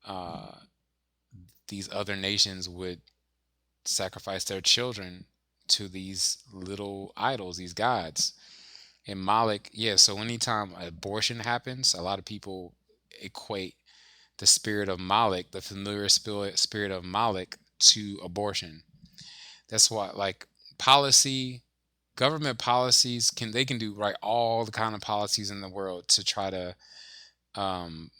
uh, these other nations would sacrifice their children to these little idols, these gods. And Moloch, yeah, so anytime abortion happens, a lot of people equate the spirit of Moloch, the familiar spirit of Moloch, to abortion. That's why, like, policy, government policies can do right all the kind of policies in the world to try to um,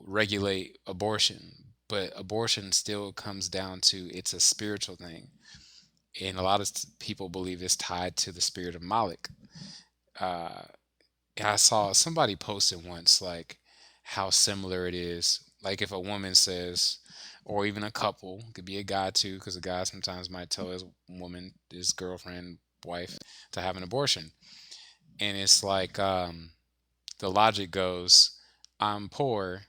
regulate abortion, but abortion still comes down to it's a spiritual thing, and a lot of people believe it's tied to the spirit of Moloch. Uh, I saw somebody posted once like how similar it is. Like if a woman says, or even a couple, could be a guy too, because a guy sometimes might tell his woman, his girlfriend, wife, to have an abortion, and it's like the logic goes, I'm poor,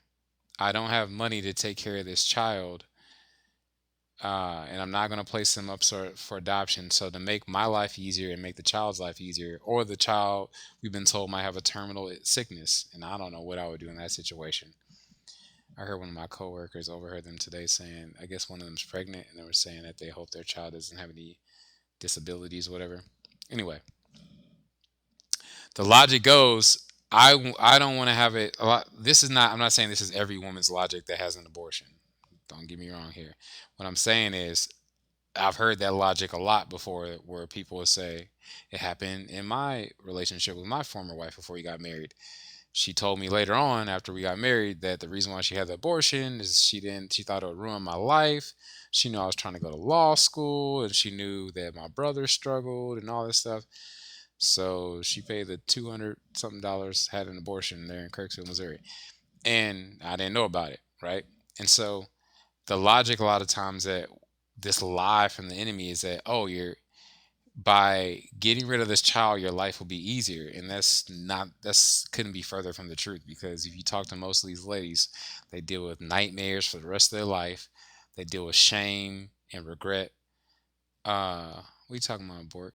I don't have money to take care of this child, and I'm not going to place them up for adoption. So to make my life easier and make the child's life easier, or the child we've been told might have a terminal sickness, and I don't know what I would do in that situation. I heard one of my coworkers overheard them today saying, I guess one of them's pregnant, and they were saying that they hope their child doesn't have any disabilities, whatever. Anyway, the logic goes, I don't want to have it. A lot, this is not. I'm not saying this is every woman's logic that has an abortion. Don't get me wrong here. What I'm saying is I've heard that logic a lot before where people will say it happened in my relationship with my former wife before we got married. She told me later on after we got married that the reason why she had the abortion is she thought it would ruin my life. She knew I was trying to go to law school and she knew that my brother struggled and all this stuff. So she paid the 200 something dollars, had an abortion there in Kirksville, Missouri. And I didn't know about it, right? And so the logic a lot of times that this lie from the enemy is that, oh, you're by getting rid of this child your life will be easier, and that's couldn't be further from the truth, because if you talk to most of these ladies, they deal with nightmares for the rest of their life. They deal with shame and regret. We talking about, Bork?